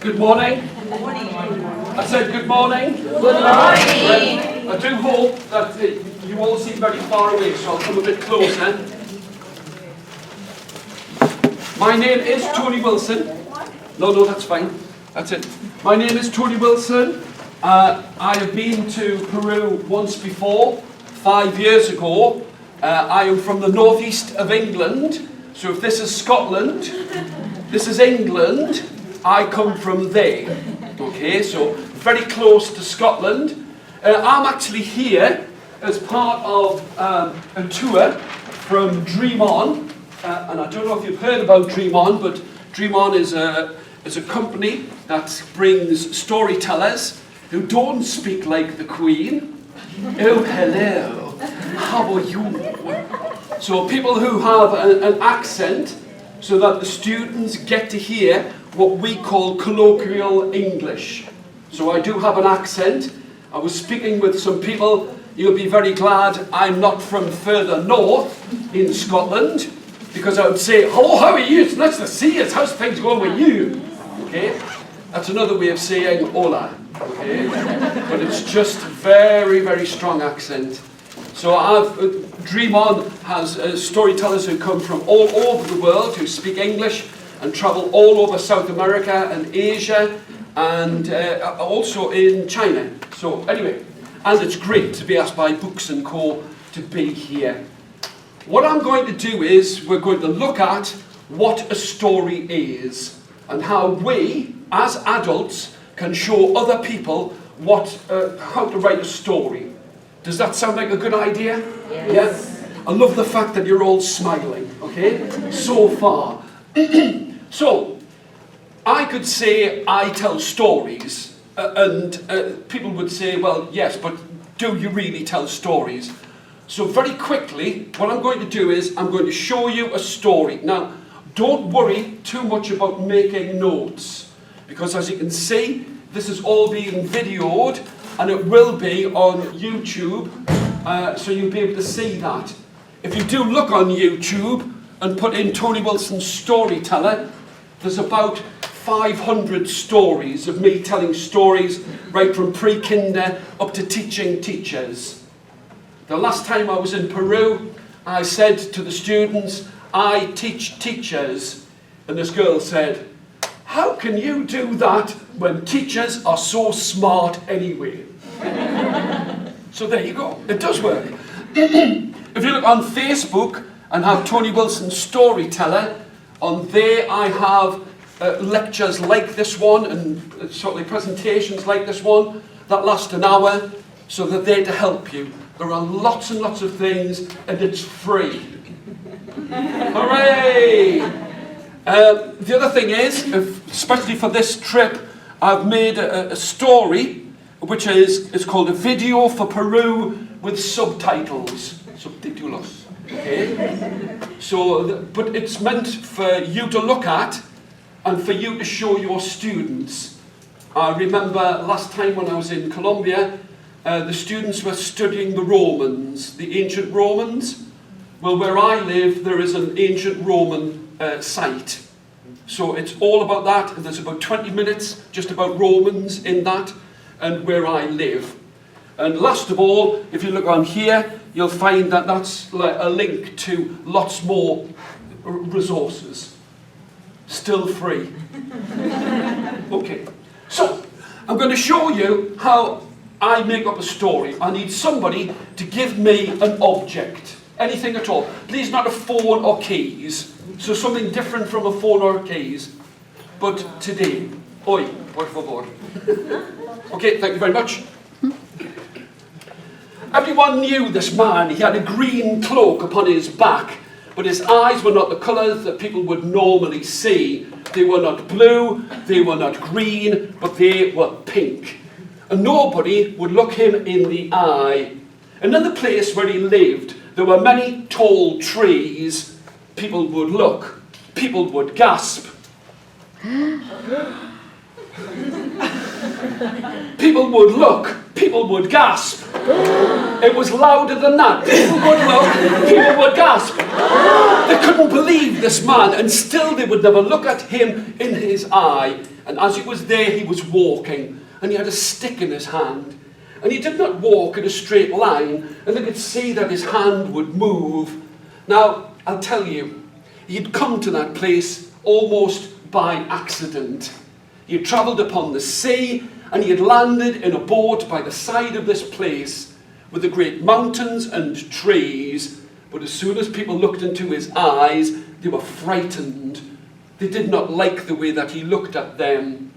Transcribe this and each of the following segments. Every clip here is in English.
Good morning. Good morning. I said good morning. Good morning. I do hope that you all seem very far away, so I'll come a bit closer. My name is Tony Wilson. No, that's fine. That's it. My name is Tony Wilson. I have been to Peru once before, 5 years ago. I am from the northeast of England. So if this is Scotland, this is England, I come from there. Okay, so very close to Scotland. I'm actually here as part of a tour from Dream On. And I don't know if you've heard about Dream On, but Dream On is a company that brings storytellers who don't speak like the Queen. Oh, hello, how are you? So people who have an accent so that the students get to hear what we call colloquial English. So I do have an accent. I was speaking with some people. You'll be very glad I'm not from further north in Scotland, because I would say, hello, how are you? It's nice to see you. How's things going with you? Okay, that's another way of saying hola. Okay, but it's just very, very strong accent. So Dream On has storytellers who come from all over the world, who speak English and travel all over South America and Asia and also in China. So anyway, and it's great to be asked by Books & Co to be here. What I'm going to do is we're going to look at what a story is and how we, as adults, can show other people how to write a story. Does that sound like a good idea? Yes. Yeah? I love the fact that you're all smiling, okay, so far. So, I could say I tell stories, and people would say, well, yes, but do you really tell stories? So very quickly, what I'm going to do is I'm going to show you a story. Now, don't worry too much about making notes, because as you can see, this is all being videoed, and it will be on YouTube, so you'll be able to see that. If you do look on YouTube and put in Tony Wilson Storyteller, there's about 500 stories of me telling stories right from pre-kinder up to teaching teachers. The last time I was in Peru, I said to the students, I teach teachers, and this girl said, how can you do that when teachers are so smart anyway? So there you go, it does work. If you look on Facebook and have Tony Wilson Storyteller, on there I have lectures like this one and sort of presentations like this one that last an hour, so they're there to help you. There are lots and lots of things, and it's free. Hooray! The other thing is, especially for this trip, I've made a story which is called A Video for Peru with Subtitles. Subtítulos. Okay? So, but it's meant for you to look at and for you to show your students. I remember last time when I was in Colombia, the students were studying the Romans, the ancient Romans. Well, where I live, there is an ancient Roman site. So it's all about that, and there's about 20 minutes just about Romans in that, and where I live. And last of all, if you look on here, you'll find that that's like a link to lots more resources. Still free. Okay, so I'm going to show you how I make up a story. I need somebody to give me an object. Anything at all. Please not a phone or keys. So something different from a phone or keys. But today, oi, por favor. Okay, thank you very much. Everyone knew this man. He had a green cloak upon his back, but his eyes were not the colours that people would normally see. They were not blue, they were not green, but they were pink. And nobody would look him in the eye. And in the place where he lived, there were many tall trees. People would look. People would gasp. People would look, people would gasp. It was louder than that. People would look, people would gasp. They couldn't believe this man, and still they would never look at him in his eye. And as he was there, he was walking, and he had a stick in his hand. And he did not walk in a straight line, and they could see that his hand would move. Now, I'll tell you, he'd come to that place almost by accident. He had travelled upon the sea, and he had landed in a boat by the side of this place with the great mountains and trees. But as soon as people looked into his eyes, they were frightened. They did not like the way that he looked at them.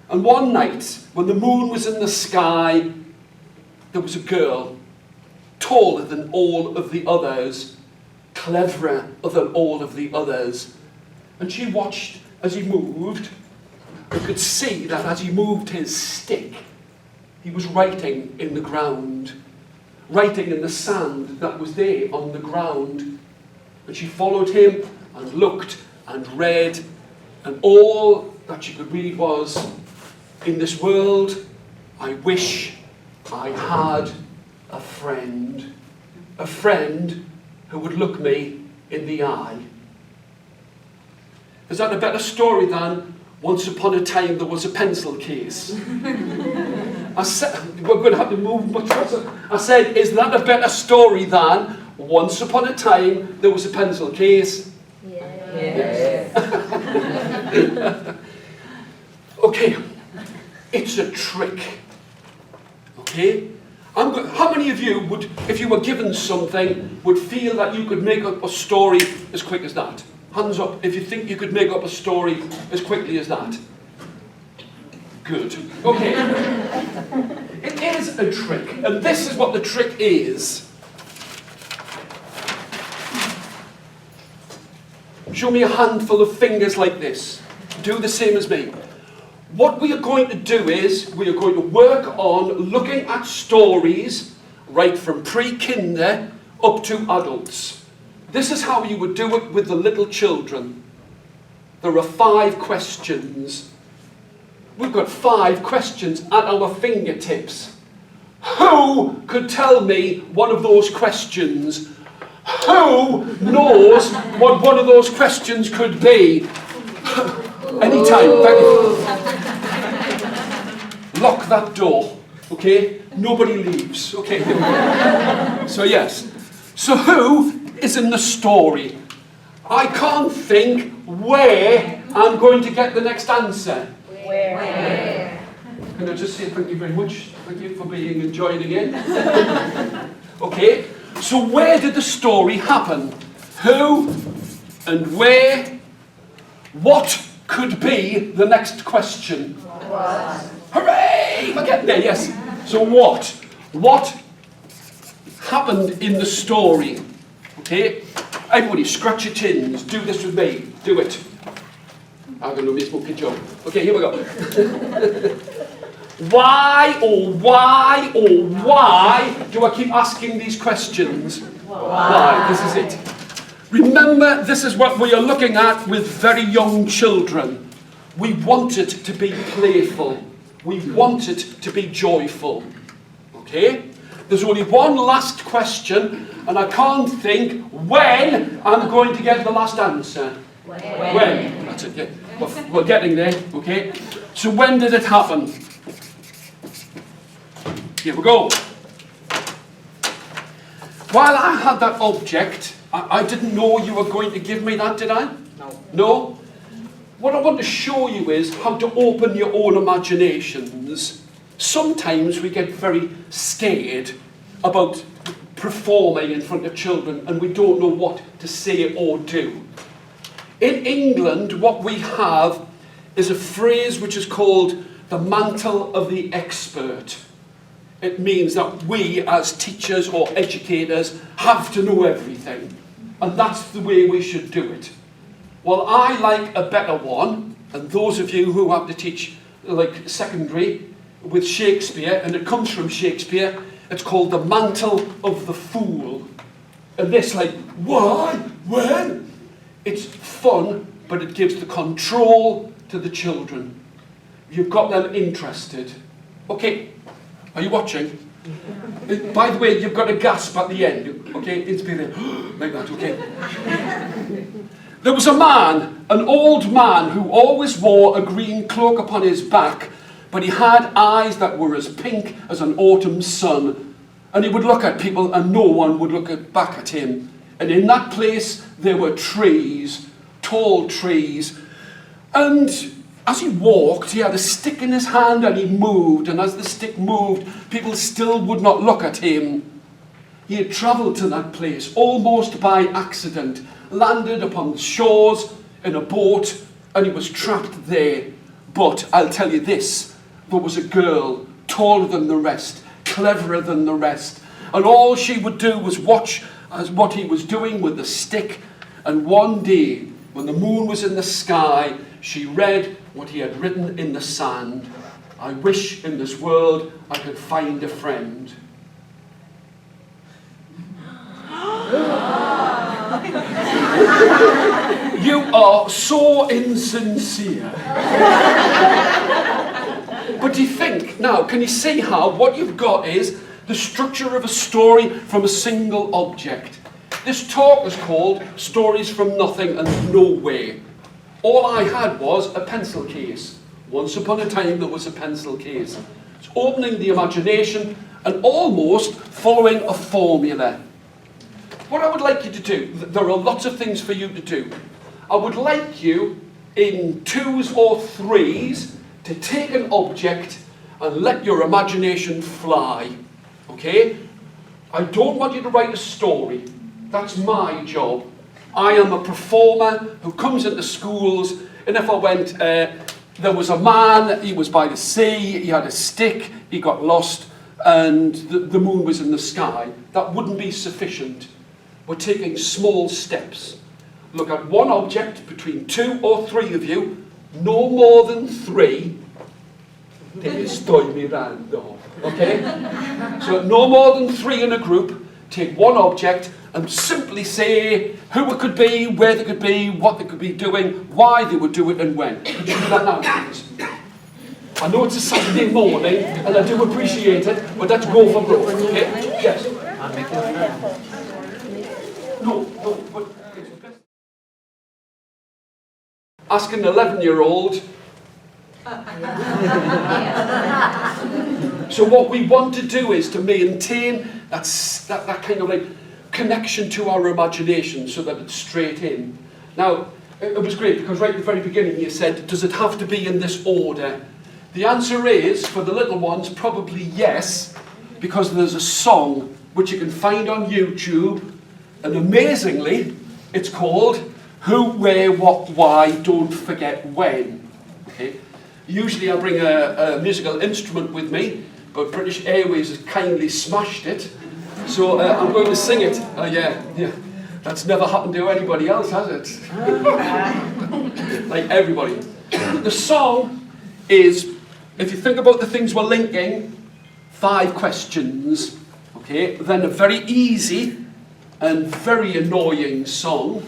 And one night, when the moon was in the sky, there was a girl, taller than all of the others, cleverer than all of the others. And she watched as he moved, and could see that as he moved his stick, he was writing in the ground, writing in the sand that was there on the ground. And she followed him and looked and read, and all that she could read was, "In this world, I wish I had a friend who would look me in the eye." Is that a better story than "Once upon a time there was a pencil case"? I said, we're going to have to move much faster. I said, is that a better story than "Once upon a time there was a pencil case"? Yes. Okay, it's a trick. Okay? How many of you would, if you were given something, would feel that you could make up a story as quick as that? Hands up if you think you could make up a story as quickly as that. Good. Okay. It is a trick, and this is what the trick is. Show me a handful of fingers like this. Do the same as me. What we are going to do is, we are going to work on looking at stories right from pre-kinder up to adults. This is how you would do it with the little children. There are 5 questions. We've got 5 questions at our fingertips. Who could tell me one of those questions? Who knows what one of those questions could be? Anytime. Lock that door, okay? Nobody leaves, okay? So yes. So who is in the story? I can't think where I'm going to get the next answer. Where? Can I just say thank you very much? Thank you for being and joining in. Okay, so where did the story happen? Who and where? What could be the next question? What? Hooray! We're getting there, yes. So what? What happened in the story? Okay? Everybody, scratch your chins. Do this with me. Do it. I'm going to make a smoky joke. Okay, here we go. Why do I keep asking these questions? Why? This is it. Remember, this is what we are looking at with very young children. We want it to be playful. We want it to be joyful. Okay? There's only one last question, and I can't think when I'm going to get the last answer. When? That's it, yeah. We're getting there, okay? So when did it happen? Here we go. While I had that object, I didn't know you were going to give me that, did I? No. No? What I want to show you is how to open your own imaginations. Sometimes we get very scared about performing in front of children and we don't know what to say or do. In England, what we have is a phrase which is called the mantle of the expert. It means that we as teachers or educators have to know everything. And that's the way we should do it. Well, I like a better one, and those of you who have to teach like secondary with Shakespeare, and it comes from Shakespeare, it's called the mantle of the fool. And this like, why? When? It's fun, but it gives the control to the children. you've got them interested. Okay, are you watching? By the way, you've got a gasp at the end. Okay, it's been like that, okay? There was a man, an old man, who always wore a green cloak upon his back, but he had eyes that were as pink as an autumn sun. And he would look at people and no one would look back at him. And in that place there were trees, tall trees. And as he walked, he had a stick in his hand and he moved. And as the stick moved, people still would not look at him. He had travelled to that place almost by accident, landed upon the shores in a boat, and he was trapped there. But I'll tell you this, there was a girl taller than the rest, cleverer than the rest, and all she would do was watch as what he was doing with the stick. And one day, when the moon was in the sky, she read what he had written in the sand. I wish in this world I could find a friend. You are so insincere. But do you think, now, can you see how what you've got is the structure of a story from a single object? This talk was called Stories from Nothing and Nowhere. All I had was a pencil case. Once upon a time there was a pencil case. It's opening the imagination and almost following a formula. What I would like you to do, there are lots of things for you to do. I would like you, in 2s or 3s, to take an object and let your imagination fly. Okay? I don't want you to write a story. That's my job. I am a performer who comes into schools, and if I went, there was a man, he was by the sea, he had a stick, he got lost, and the moon was in the sky. That wouldn't be sufficient. We're taking small steps. Look at one object between 2 or 3 of you, no more than 3. Te estoy mirando. Okay? So no more than 3 in a group. Take one object and simply say who it could be, where they could be, what they could be doing, why they would do it, and when. Could you do that now, please? I know it's a Saturday morning, and I do appreciate it, but let's go for broke. Okay? Yes. No, but ask an 11-year-old. So what we want to do is to maintain that kind of like connection to our imagination so that it's straight in. Now, it was great because right at the very beginning you said, does it have to be in this order? The answer is, for the little ones, probably yes, because there's a song which you can find on YouTube, and amazingly, it's called Who, Where, What, Why, Don't Forget When. Okay? Usually I bring a musical instrument with me, but British Airways has kindly smashed it. So I'm going to sing it. Yeah. That's never happened to anybody else, has it? Like everybody. The song is, if you think about the things we're linking, 5 questions. Okay? Then a very easy and very annoying song,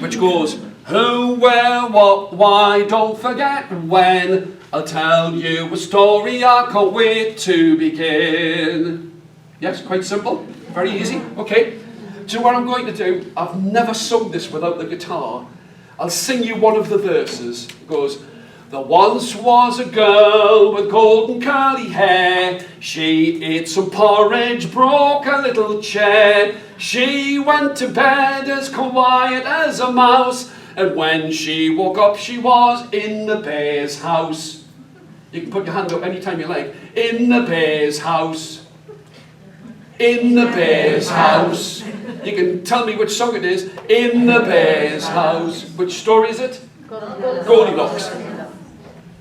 which goes, who, where, what, why, don't forget when. I'll tell you a story I can't wait to begin. Yes, quite simple, very easy. Okay, so what I'm going to do, I've never sung this without the guitar. I'll sing you one of the verses. It goes, there once was a girl with golden curly hair. She ate some porridge, broke a little chair. She went to bed as quiet as a mouse, and when she woke up she was in the bear's house. You can put your hand up anytime you like. In the bear's house. In the bear's house. You can tell me which song it is. In the bear's house. Which story is it? Goldilocks.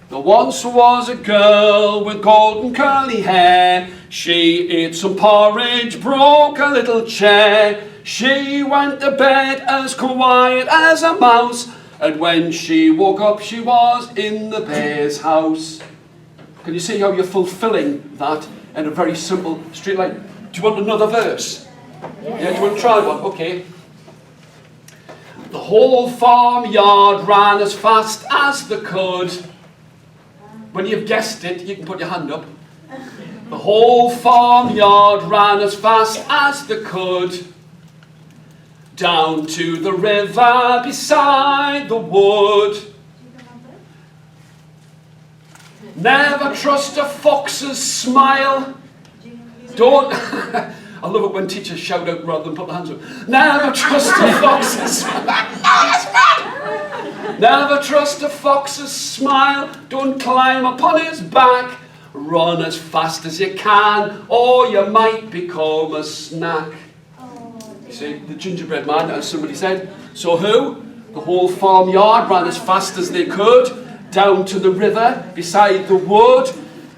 There once was a girl with golden curly hair. She ate some porridge, broke a little chair. She went to bed as quiet as a mouse, and when she woke up she was in the bear's house. Can you see how you're fulfilling that in a very simple straight line? Do you want another verse? Yeah, do you want to try one? Okay. The whole farmyard ran as fast as they could. When you've guessed it, you can put your hand up. The whole farmyard ran as fast as they could, down to the river beside the wood. Never trust a fox's smile. Don't... I love it when teachers shout out rather than put their hands up. Never trust a fox's smile. Never trust a fox's smile. Don't climb upon his back. Run as fast as you can, or you might become a snack. You see, the gingerbread man, as somebody said. So who? The whole farmyard ran as fast as they could, down to the river beside the wood.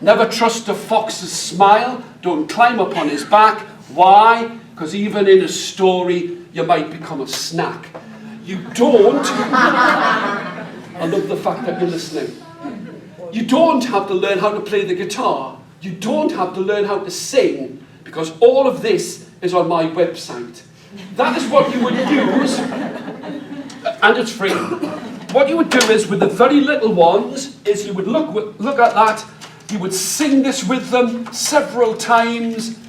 Never trust a fox's smile. Don't climb upon his back. Why? Because even in a story, you might become a snack. You don't... I love the fact that you're listening. You don't have to learn how to play the guitar. You don't have to learn how to sing, because all of this is on my website. That is what you would use, and it's free. What you would do is, with the very little ones, is you would look at that, you would sing this with them several times,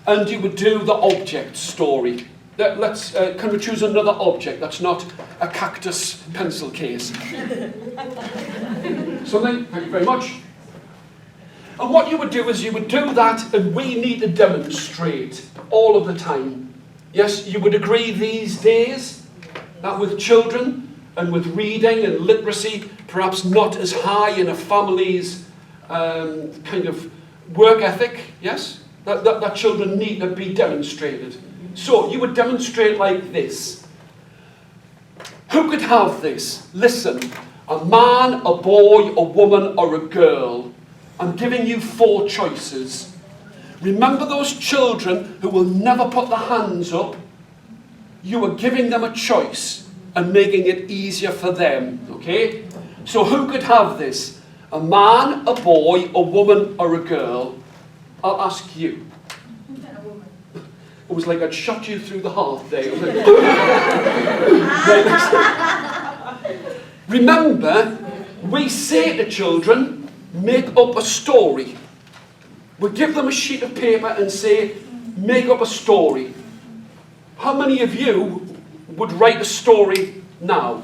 and you would do the object story. Can we choose another object that's not a cactus pencil case? Something? Thank you very much. And what you would do is you would do that, and we need to demonstrate all of the time. Yes, you would agree these days that with children and with reading and literacy, perhaps not as high in a family's kind of work ethic, yes? That children need to be demonstrated. So you would demonstrate like this. Who could have this? Listen, a man, a boy, a woman, or a girl. I'm giving you 4 choices. Remember those children who will never put their hands up? You are giving them a choice and making it easier for them, okay? So who could have this? A man, a boy, a woman, or a girl? I'll ask you. It was like I'd shot you through the heart there. Remember, we say to children, make up a story. We give them a sheet of paper and say, make up a story. How many of you would write a story now?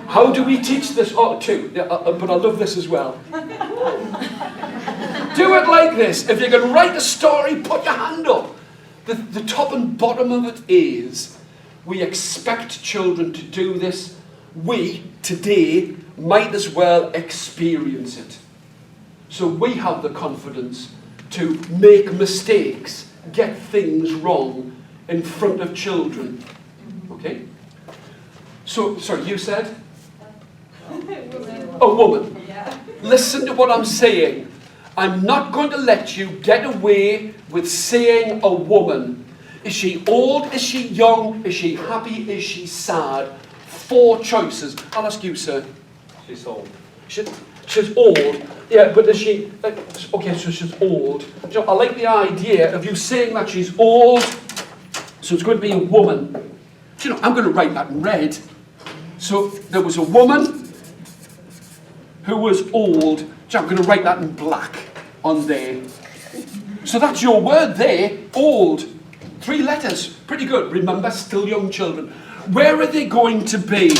How do we teach this? Oh, 2. But I love this as well. Do it like this. If you can write a story, put your hand up. The top and bottom of it is, we expect children to do this. We, today, might as well experience it. So we have the confidence to make mistakes, get things wrong in front of children. Okay? So, sorry, you said? A woman. Listen to what I'm saying. I'm not going to let you get away with saying a woman. Is she old? Is she young? Is she happy? Is she sad? 4 choices. I'll ask you, sir. She's old. She's old. Yeah, but is she... okay, so she's old. You know, I like the idea of you saying that she's old, so it's going to be a woman. Do you know, I'm going to write that in red. So there was a woman who was old. So I'm going to write that in black on there. So that's your word there, old. 3 letters. Pretty good. Remember, still young children. Where are they going to be?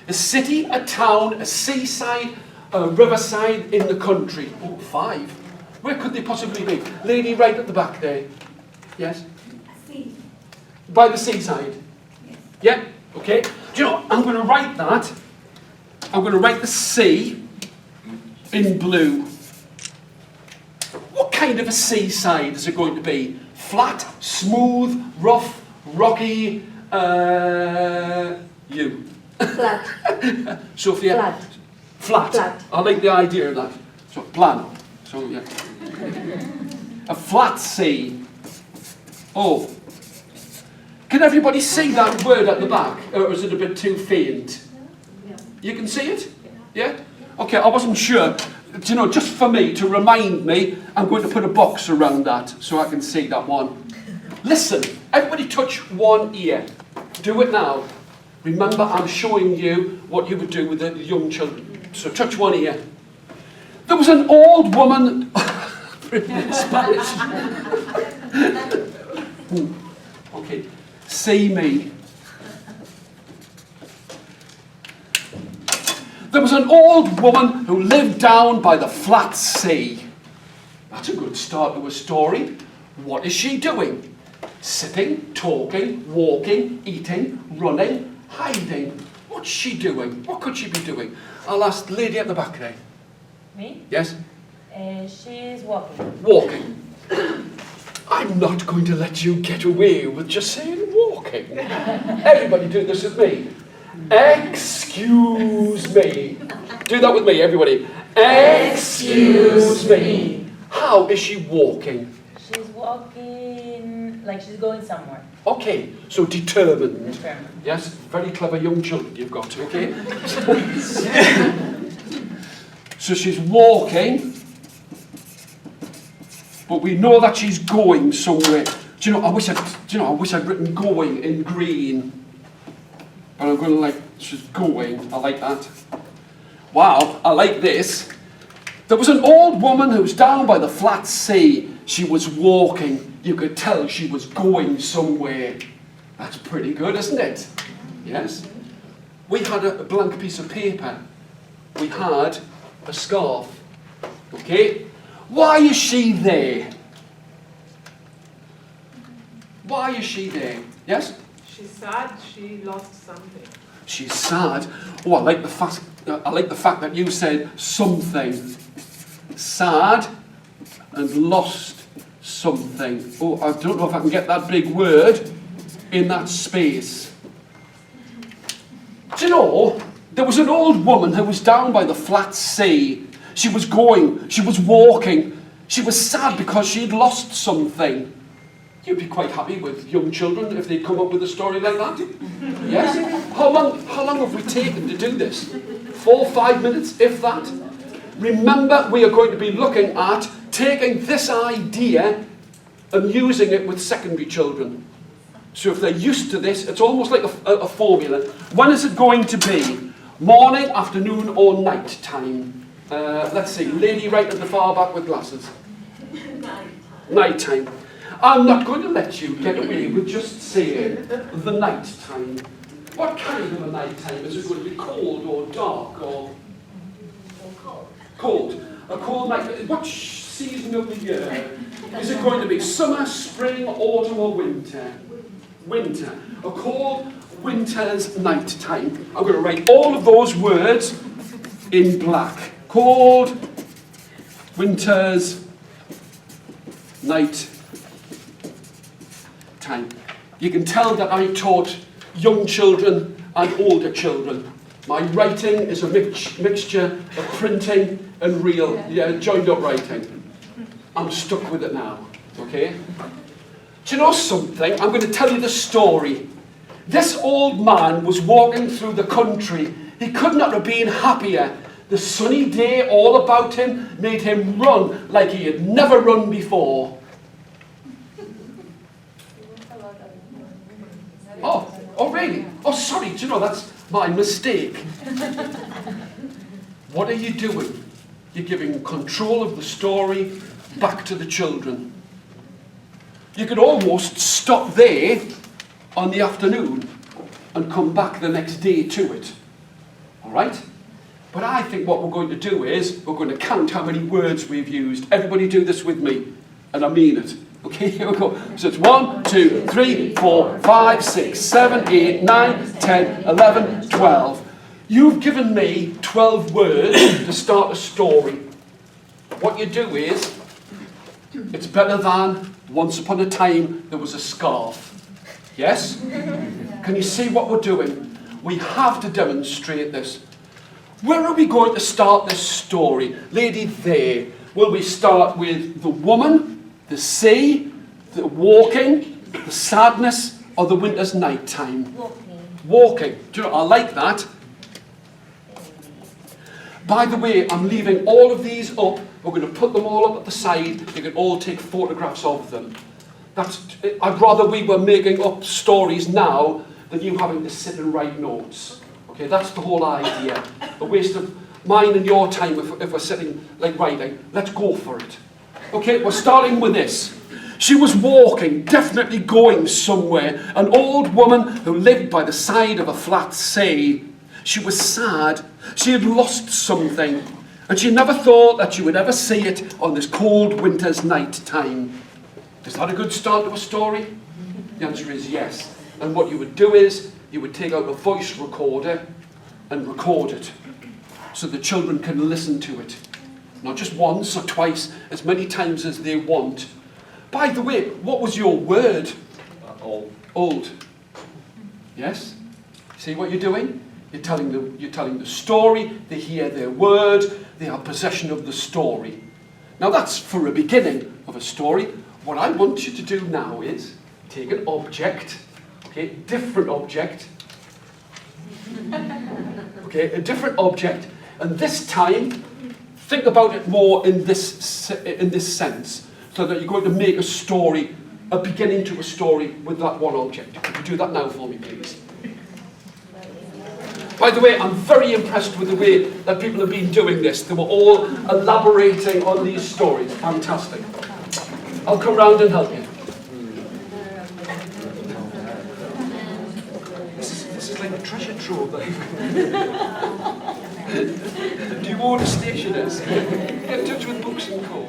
A city, a town, a seaside, a riverside, in the country. Oh, 5. Where could they possibly be? Lady right at the back there. Yes? A sea. By the seaside? Yes. Yeah? Okay. Do you know, I'm going to write that. I'm going to write the sea in blue. What kind of a seaside is it going to be? Flat, smooth, rough, rocky, you. Flat. Sophia? Flat. Flat. Flat. I like the idea of that. So, plano. So, yeah. A flat sea. Oh. Can everybody see that word at the back? Or is it a bit too faint? You can see it? Yeah? Okay, I wasn't sure. Do you know, just for me, to remind me, I'm going to put a box around that so I can see that one. Listen, everybody touch one ear. Do it now. Remember, I'm showing you what you would do with the young children. So touch one ear. There was an old woman... in Spanish. Okay. See me. There was an old woman who lived down by the flat sea. That's a good start to a story. What is she doing? Sitting, talking, walking, eating, running, hiding. What's she doing? What could she be doing? I'll ask the lady at the back there. Me? Yes? She's walking. Walking. I'm not going to let you get away with just saying walking. Everybody do this with me. Excuse me. Do that with me, everybody. Excuse me. How is she walking? She's walking like she's going somewhere. Okay, so determined. Determined. Yes, very clever young children you've got, okay? So she's walking, but we know that she's going somewhere. Do you know, I wish I'd written going in green. But I'm going to she's going. I like that. Wow, I like this. There was an old woman who was down by the flat sea. She was walking. You could tell she was going somewhere. That's pretty good, isn't it? Yes. We had a blank piece of paper. We had a scarf. Okay? Why is she there? Why is she there? Yes? She's sad. She lost something. She's sad. Oh, I like the fact that you said something. Sad and lost something. Oh, I don't know if I can get that big word in that space. Do you know, there was an old woman who was down by the flat sea. She was going, she was walking. She was sad because she'd lost something. You'd be quite happy with young children if they'd come up with a story like that. Yes? How long have we taken to do this? 4 or 5 minutes, if that? Remember, we are going to be looking at taking this idea and using it with secondary children. So if they're used to this, it's almost like a formula. When is it going to be? Morning, afternoon, or night time? Let's see, lady right at the far back with glasses. Night time. I'm not going to let you get away with just saying the night time. What kind of a night time? Is it going to be cold or dark or Cold. cold? A cold night. What season of the year? Is it going to be summer, spring, autumn or winter? Winter. A cold winter's night time. I'm going to write all of those words in black. Cold winter's night time. You can tell that I taught young children and older children. My writing is a mixture of printing and real, joined up writing. I'm stuck with it now, okay? Do you know something? I'm going to tell you the story. This old man was walking through the country. He could not have been happier. The sunny day all about him made him run like he had never run before. Oh, really? Oh, sorry, do you know, that's my mistake. What are you doing? You're giving control of the story back to the children. You could almost stop there on the afternoon and come back the next day to it. All right? But I think what we're going to do is we're going to count how many words we've used. Everybody do this with me, and I mean it. Okay, here we go. So it's 1, 2, 3, 4, 5, 6, 7, 8, 9, 10, 11, 12. You've given me 12 words to start a story. What you do is, it's better than once upon a time there was a scarf. Yes? Can you see what we're doing? We have to demonstrate this. Where are we going to start this story? Lady there. Will we start with the woman, the sea, the walking, the sadness, or the winter's night time? Walking. Walking. Do you know, I like that. By the way, I'm leaving all of these up. We're going to put them all up at the side. You can all take photographs of them. I'd rather we were making up stories now than you having to sit and write notes. Okay, that's the whole idea. A waste of mine and your time if we're sitting like writing. Let's go for it. Okay, we're starting with this. She was walking, definitely going somewhere. An old woman who lived by the side of a flat sea. She was sad. She had lost something. And she never thought that she would ever see it on this cold winter's night time. Is that a good start to a story? The answer is yes. And what you would do is, you would take out a voice recorder and record it so the children can listen to it. Not just once or twice, as many times as they want. By the way, what was your word? Old. Old. Yes? See what you're doing? You're telling the story, they hear their word, they have possession of the story. Now that's for a beginning of a story. What I want you to do now is take an object, okay, different object, okay, a different object, and this time think about it more in this sense, so that you're going to make a story, a beginning to a story with that one object. Could you do that now for me, please? By the way, I'm very impressed with the way that people have been doing this. They were all elaborating on these stories. Fantastic. I'll come round and help you. This is like a treasure trove. Do you own a stationers? Get in touch with Books and Co.